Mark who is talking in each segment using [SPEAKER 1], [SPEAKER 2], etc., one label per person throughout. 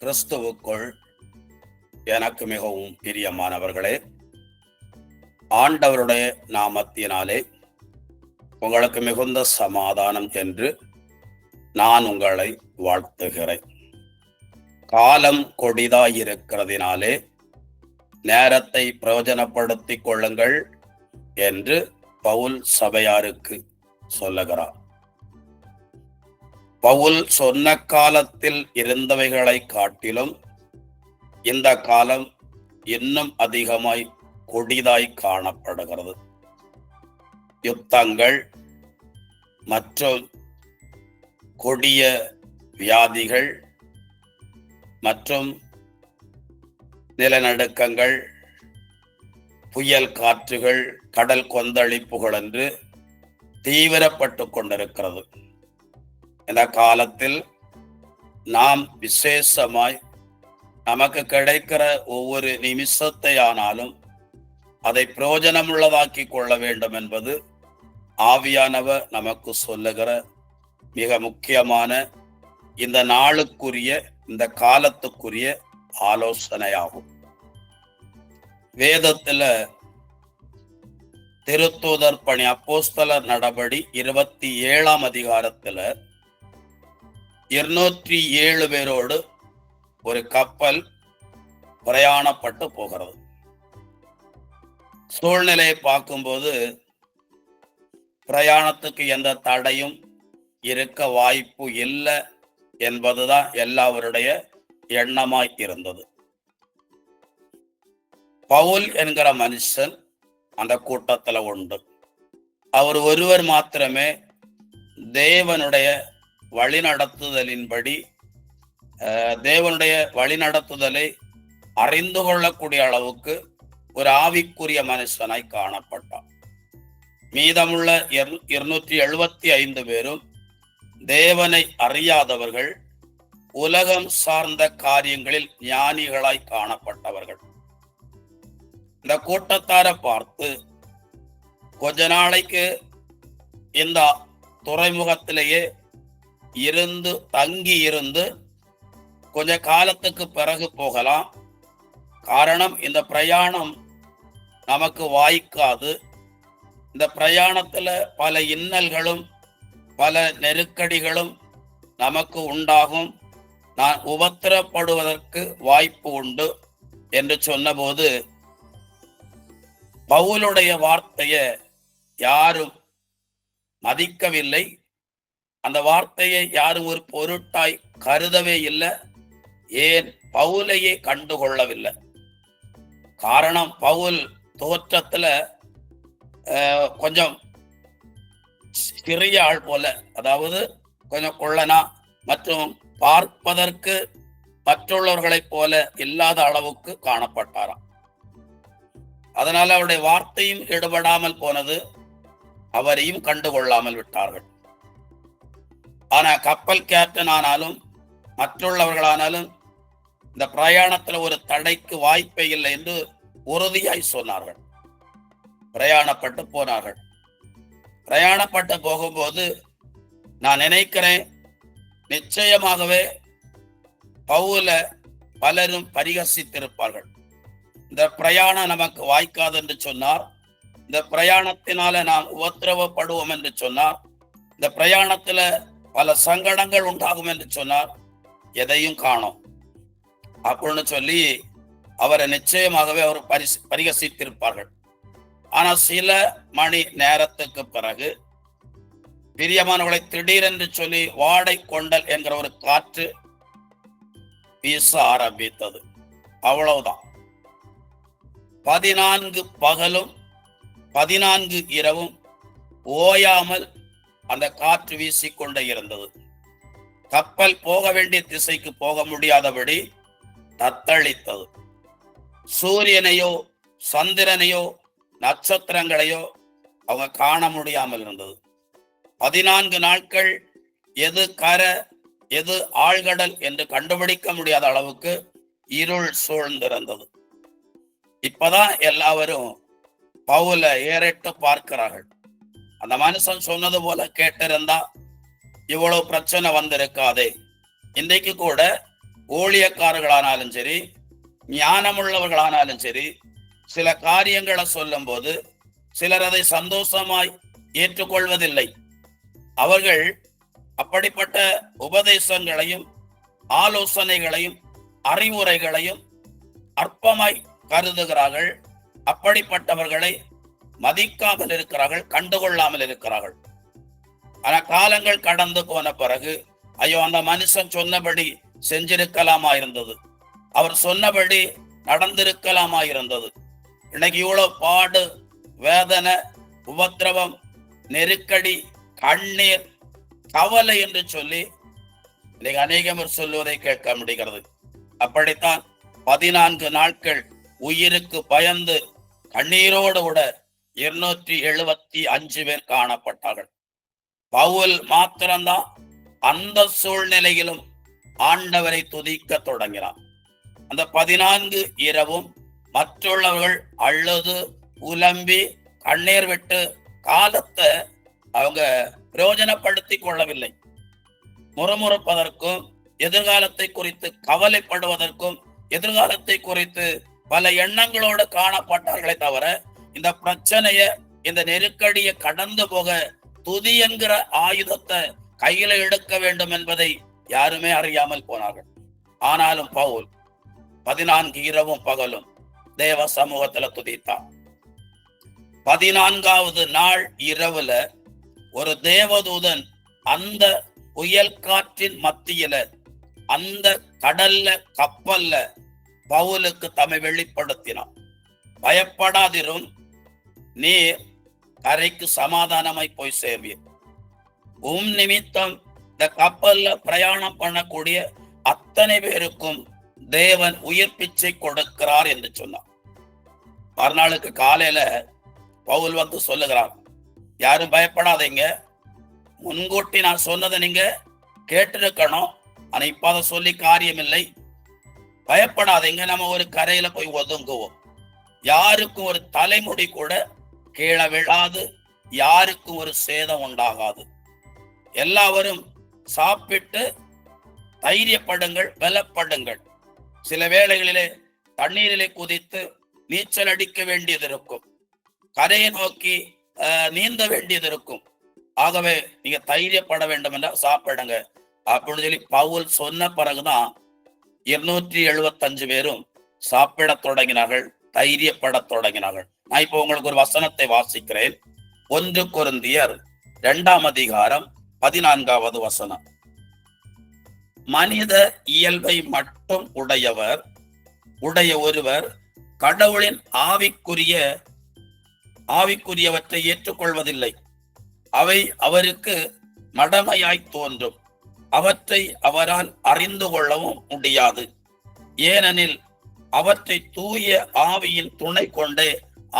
[SPEAKER 1] கிறிஸ்துவுக்குள் எனக்கு மிகவும் பிரியமானவர்களே, ஆண்டவருடைய நாமத்தினாலே உங்களுக்கு மிகுந்த சமாதானம் என்று நான் உங்களை வாழ்த்துகிறேன். காலம் கொடிதாயிருக்கிறதினாலே நேரத்தை பிரயோஜனப்படுத்திக் கொள்ளுங்கள் என்று பவுல் சபையாருக்கு சொல்லுகிறார். பவுல் சொன்ன காலத்தில் இருந்தவைகளை காட்டிலும் இந்த காலம் இன்னும் அதிகமாய் கொடிதாய் காணப்படுகிறது. யுத்தங்கள் மற்றும் கொடிய வியாதிகள் மற்றும் நிலநடுக்கங்கள், புயல் காற்றுகள், கடல் கொந்தளிப்புகள் என்று தீவிரப்பட்டு கொண்டிருக்கிறது. இந்த காலத்தில் நாம் விசேஷமாய் நமக்கு கிடைக்கிற ஒவ்வொரு நிமிஷத்தை ஆனாலும் அதை பிரயோஜனமுள்ளதாக்கி கொள்ள வேண்டும் என்பது ஆவியானவர் நமக்கு சொல்லுகிற மிக முக்கியமான இந்த நாளுக்குரிய, இந்த காலத்துக்குரிய ஆலோசனையாகும். வேதத்துல திருத்தூதர் பணி அப்போஸ்தலர் நடபடி 27ஆம் அதிகாரத்துல 207 பேரோடு ஒரு கப்பல் பிரயாணப்பட்டு போகிறது. சூழ்நிலையை பார்க்கும்போது பிரயாணத்துக்கு எந்த தடையும் இருக்க வாய்ப்பு இல்லை என்பதுதான் எல்லாருடைய எண்ணமாய் இருந்தது. பவுல் என்கிற மனுஷன் அந்த கூட்டத்துல உண்டு. அவர் ஒருவர் மாத்திரமே தேவனுடைய வழிநடத்துதலின்படி, தேவனுடைய வழிநடத்துதலை அறிந்து கொள்ளக்கூடிய அளவுக்கு ஒரு ஆவிக்குரிய மனுஷனாய் காணப்பட்டார். மீதமுள்ள 275 பேரும் தேவனை அறியாதவர்கள், உலகம் சார்ந்த காரியங்களில் ஞானிகளாய் காணப்பட்டவர்கள். இந்த கூட்டத்தாரை பார்த்து கொஞ்ச நாளைக்கு இந்த துறைமுகத்திலேயே இருந்து தங்கி இருந்து கொஞ்ச காலத்துக்கு பிறகு போகலாம். காரணம், இந்த பிரயாணம் நமக்கு வாய்க்காது. இந்த பிரயாணத்துல பல இன்னல்களும் பல நெருக்கடிகளும் நமக்கு உண்டாகும். நான் உபத்திரப்படுவதற்கு வாய்ப்பு உண்டு என்று சொன்னபோது பவுலுடைய வார்த்தையை யாரும் மதிக்கவில்லை. அந்த வார்த்தையை யாரும் ஒரு பொருட்டாய் கருதவே இல்லை. ஏன் பவுலையே கண்டுகொள்ளவில்லை? காரணம், பவுல் தோற்றத்துல கொஞ்சம் சிறிய ஆள் போல, அதாவது கொஞ்சம் கொள்ளனா மற்றும் பார்ப்பதற்கு மற்றவர்களைப் போல இல்லாத அளவுக்கு காணப்பட்டாராம். அதனால அவருடைய வார்த்தையும் ஈடுபடாமல் போனது, அவரையும் கண்டுகொள்ளாமல் விட்டார்கள். ஆனா கப்பல் கேப்டன் ஆனாலும் மற்றுள்ளவர்களானாலும் இந்த பிரயாணத்துல ஒரு தடைக்கு வாய்ப்பே இல்லை என்று உறுதியாய் சொன்னார்கள். பிரயாணப்பட்டு போனார்கள். பிரயாணப்பட்டு போகும்போது நான் நினைக்கிறேன், நிச்சயமாகவே பவுல பலரும் பரிகசித்திருப்பார்கள். இந்த பிரயாணம் நமக்கு வாய்க்காது என்று சொன்னார், இந்த பிரயாணத்தினால நாம் உபத்திரவப்படுவோம் என்று சொன்னார், இந்த பிரயாணத்துல பல சங்கடங்கள் உண்டாகும் என்று சொன்னார், எதையும் காணோம் அப்படின்னு சொல்லி அவரை நிச்சயமாகவே அவர் பரிகசித்திருப்பார்கள். ஆனா சில மணி நேரத்துக்கு பிறகு பிரியமானவர்களை திடீரென்று சொல்லி வாடை கொண்டல் என்கிற ஒரு காற்று வீச ஆரம்பித்தது. அவ்வளவுதான். 14 பகலும் 14 இரவும் ஓயாமல் அந்த காற்று வீசிக்கொண்டே இருந்தது. கப்பல் போக வேண்டிய திசைக்கு போக முடியாதபடி தத்தளித்தது. சூரியனையோ சந்திரனையோ நட்சத்திரங்களையோ அவங்க காண முடியாமல் இருந்தது. 14 நாட்கள் எது கரை எது ஆழ்கடல் என்று கண்டுபிடிக்க முடியாத அளவுக்கு இருள் சூழ்ந்திருந்தது. இப்பதான் எல்லாரும் பவுல ஏறிட்டு பார்க்கிறார்கள். அந்த மனுஷன் சொன்னது போல கேட்டிருந்தா இவ்வளவு பிரச்சனை வந்திருக்காதே. இன்றைக்கு கூட ஊழியக்காரர்களானாலும் சரி, ஞானமுள்ளவர்களானாலும் சரி, சில காரியங்களை சொல்லும் போது சிலர் அதை சந்தோஷமாய் ஏற்றுக்கொள்வதில்லை. அவர்கள் அப்படிப்பட்ட உபதேசங்களையும் ஆலோசனைகளையும் அறிவுரைகளையும் அற்பமாய் கருதுகிறார்கள். அப்படிப்பட்டவர்களை மதிக்காமல் இருக்கிறார்கள், கண்டுகொள்ளாமல் இருக்கிறார்கள். ஆனா காலங்கள் கடந்து போன பிறகு, ஐயோ அந்த மனுஷன் சொன்னபடி செஞ்சிருக்கலாமா இருந்தது, அவர் சொன்னபடி நடந்திருக்கலாமா இருந்தது. இன்னைக்கு இவ்வளவு பாடு, வேதனை, உபத்திரவம், நெருக்கடி, கண்ணீர், கவலை என்று சொல்லி இன்னைக்கு அநேகமர் சொல்லுவதை கேட்க முடிகிறது. அப்படித்தான் 14 நாட்கள் உயிருக்கு பயந்து கண்ணீரோடு கூட 275 பேர் காணப்பட்டார்கள். பவுல் மாத்திரம்தான் அந்த சூழ்நிலையிலும் ஆண்டவரை துதிக்க தொடங்கினார். அந்த 14 இரவும் மற்றவர்கள் அழுது உலம்பி கண்ணீர் விட்டு காலத்தை அவங்க பிரயோஜனப்படுத்தி கொள்ளவில்லை. முறுமுறுப்பதற்கும் எதிர்காலத்தை குறித்து கவலைப்படுவதற்கும் எதிர்காலத்தை குறித்து பல எண்ணங்களோடு காணப்பட்டார்களே தவிர, இந்த பிரச்சனைய, இந்த நெருக்கடியை கடந்து போக துதி என்கிற ஆயுதத்தை கையில எடுக்க வேண்டும் என்பதை யாருமே அறியாமல் போனார்கள். ஆனாலும் பவுல் 14 இரவும் பகலும் தேவ சமூகத்துல துதித்தான். 14வது நாள் இரவுல ஒரு தேவதூதன் அந்த புயல் காற்றின் மத்தியில, அந்த கடல்ல, கப்பல்ல பவுலுக்கு தம்மை வெளிப்படுத்தினான். பயப்படாதிரும், நீர் கரைக்கு சமாதானமாய் போய் சேர்வீர். நிமித்தம் இந்த கப்பல்ல பிரயாணம் பண்ணக்கூடிய அத்தனை பேருக்கும் தேவன் உயிர் பிச்சை கொடுக்கிறார் என்று சொன்னார். மறுநாளுக்கு காலையில பவுல் வந்து சொல்லுகிறார், யாரும் பயப்படாதீங்க, முன்கூட்டி நான் சொன்னதை நீங்க கேட்டிருக்கணும், ஆனா இப்ப அதை சொல்லி காரியம் இல்லை, பயப்படாதீங்க, நம்ம ஒரு கரையில போய் ஒதுங்குவோம், யாருக்கும் ஒரு தலைமுடி கூட கீழே விழாது, யாருக்கும் ஒரு சேதம் உண்டாகாது, எல்லாரும் சாப்பிட்டு தைரியப்படுங்கள், பலப்படுங்கள். சில வேளைகளிலே தண்ணீரிலே குதித்து நீச்சல் அடிக்க வேண்டியது இருக்கும், கரையை நோக்கி நீந்த வேண்டியது இருக்கும். ஆகவே நீங்க தைரியப்பட வேண்டும் என்றால் சாப்பிடுங்க அப்படின்னு சொல்லி பவுல் சொன்ன பிறகுதான் 275 பேரும் சாப்பிட தொடங்கினார்கள், தைரியப்பட தொடங்கினார்கள். நான் இப்போ உங்களுக்கு ஒரு வசனத்தை வாசிக்கிறேன். 1 கொரிந்தியர் 2ஆம் அதிகாரம் 14வது வசனம். மனித இயல்பை மட்டும் உடைய ஒருவர் கடவுளின் ஆவிக்குரியவற்றை ஏற்றுக்கொள்வதில்லை. அவை அவருக்கு மடமையாய் தோன்றும், அவற்றை அவரால் அறிந்து கொள்ளவும் முடியாது. ஏனெனில் அவற்றை தூய ஆவியின் துணை கொண்டே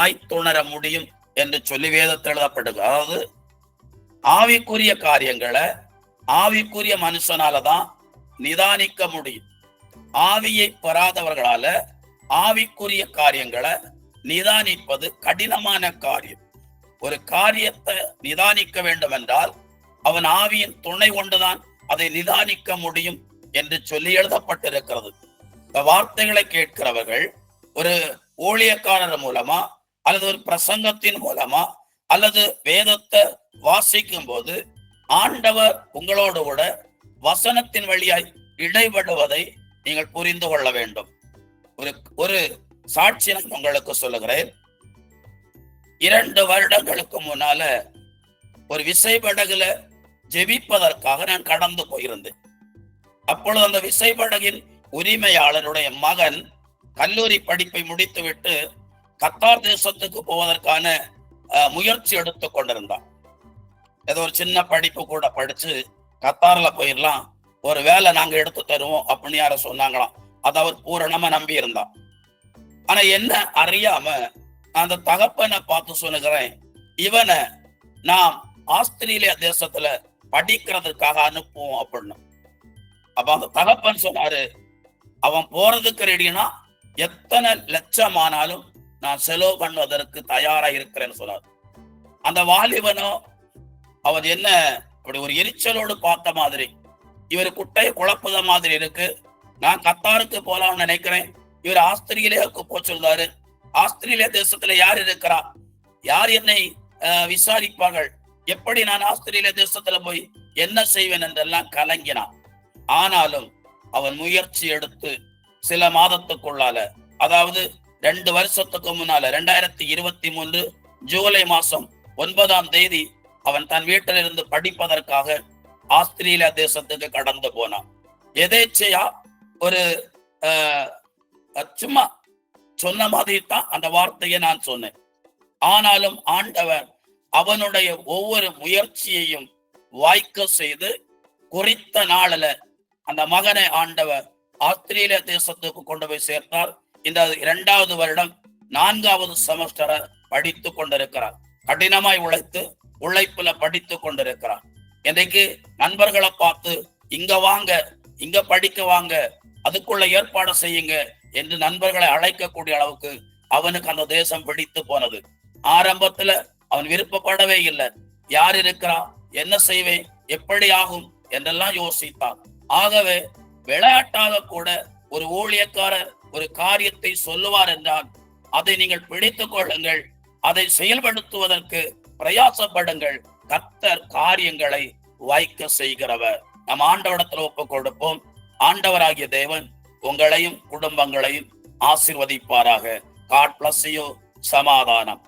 [SPEAKER 1] ஆய்த்துணர முடியும் என்று சொல்லி வேதத்தில் எழுதப்படுகிறது. அதாவது ஆவிக்குரிய காரியங்களை ஆவிக்குரிய மனுஷனாலதான் நிதானிக்க முடியும். ஆவியை பெறாதவர்களால ஆவிக்குரிய காரியங்களை நிதானிப்பது கடினமான காரியம். ஒரு காரியத்தை நிதானிக்க வேண்டும் என்றால் அவன் ஆவியின் துணை கொண்டுதான் அதை நிதானிக்க முடியும் என்று சொல்லி எழுதப்பட்டிருக்கிறது. இந்த வார்த்தைகளை கேட்கிறவர்கள் ஒரு ஊழியக்காரர் மூலமா அல்லது ஒரு பிரசங்கத்தின் மூலமா அல்லது வேதத்தை வாசிக்கும் போது ஆண்டவர் உங்களோடு கூட வசனத்தின் வழியாய் இடைபடுவதை நீங்கள் புரிந்து கொள்ள வேண்டும். ஒரு சாட்சி நான் உங்களுக்கு சொல்லுகிறேன். 2 வருடங்களுக்கு முன்னால ஒரு விசைப்படகுல ஜெபிப்பதற்காக நான் கடந்து போயிருந்தேன். அப்பொழுது அந்த விசைப்படகின் உரிமையாளருடைய மகன் கல்லூரி படிப்பை முடித்துவிட்டு கத்தார் தேசத்துக்கு போவதற்கான முயற்சி எடுத்து கொண்டிருந்தான். ஏதோ ஒரு சின்ன படிப்பு கூட படிச்சு கத்தார்ல போயிடலாம், ஒரு வேலை நாங்க எடுத்து தருவோம் அப்படின்னு யார சொன்னாங்களாம். அதை அவர் பூரணமா நம்பி இருந்தான். ஆனா என்ன அறியாம அந்த தகப்பனை பார்த்து சொல்லுகிறேன், இவனை நாம் ஆஸ்திரேலியா தேசத்துல படிக்கிறதுக்காக அனுப்புவோம் அப்படின்னு. அப்ப அந்த தகப்பன் சொன்னாரு, அவன் போறதுக்கு ரெடினா எத்தனை லட்சம் ஆனாலும் நான் செலவு பண்ணுவதற்கு தயாரா இருக்கிறேன்னு சொன்னார். அந்த வாலிபனோ அவர் என்ன அப்படி ஒரு எரிச்சலோடு பார்த்த மாதிரி, இவர் குட்டையை குழப்பத மாதிரி இருக்கு, நான் கத்தாருக்கு போலாம்னு நினைக்கிறேன். இவர் ஆஸ்திரேலியாவுக்கு போக சொல்றாரு. ஆஸ்திரேலியா தேசத்துல யார் இருக்கிறா? யார் என்னை விசாரிப்பார்கள்? எப்படி நான் ஆஸ்திரேலியா தேசத்துல போய் என்ன செய்வேன் என்றெல்லாம் கலங்கினான். ஆனாலும் அவன் முயற்சி எடுத்து சில மாதத்துக்குள்ளால, அதாவது 2 வருஷத்துக்கு முன்னால 2023 ஜூலை மாசம் 9ஆம் தேதி அவன் தன் வீட்டிலிருந்து படிப்பதற்காக ஆஸ்திரேலியா தேசத்துக்கு கடந்து போனான். எதேச்சையா ஒரு சும்மா சொன்ன மாதிரி தான் அந்த வார்த்தையை நான் சொன்னேன். ஆனாலும் ஆண்டவர் அவனுடைய ஒவ்வொரு முயற்சியையும் வாய்க்க செய்து குறித்த நாளில அந்த மகனை ஆண்டவர் ஆஸ்திரேலியா தேசத்துக்கு கொண்டு போய் சேர்த்தார். இந்த 2வது வருடம் 4வது செமஸ்டரை படித்து கொண்டிருக்கிறார். கடினமாய் உழைப்புல படித்து கொண்டிருக்கிறார். இன்றைக்கு நண்பர்களை பார்த்து இங்க வாங்க, இங்க படிக்க வாங்க, அதுக்குள்ள ஏற்பாடு செய்யுங்க என்று நண்பர்களை அழைக்கக்கூடிய அளவுக்கு அவனுக்கு அந்த தேசம் பிடித்து போனது. ஆரம்பத்துல அவன் விருப்பப்படவே இல்லை. யார் இருக்கிறா, என்ன செய்வேன், எப்படி ஆகும் என்றெல்லாம் யோசித்தான். ஆகவே விளையாட்டாக கூட ஒரு ஊழியக்காரர் ஒரு காரியத்தை சொல்லுவார் என்றால் அதை நீங்கள் பிடித்துக் கொள்ளுங்கள், அதை செயல்படுத்துவதற்கு பிரயாசப்படுங்கள். கர்த்தர் காரியங்களை வாய்க்க செய்கிறவர். நம் ஆண்டவரிடத்தில் ஒப்புக் கொடுப்போம். ஆண்டவராகிய தேவன் உங்களையும் குடும்பங்களையும் ஆசீர்வதிப்பாராக. God bless you. சமாதானம்.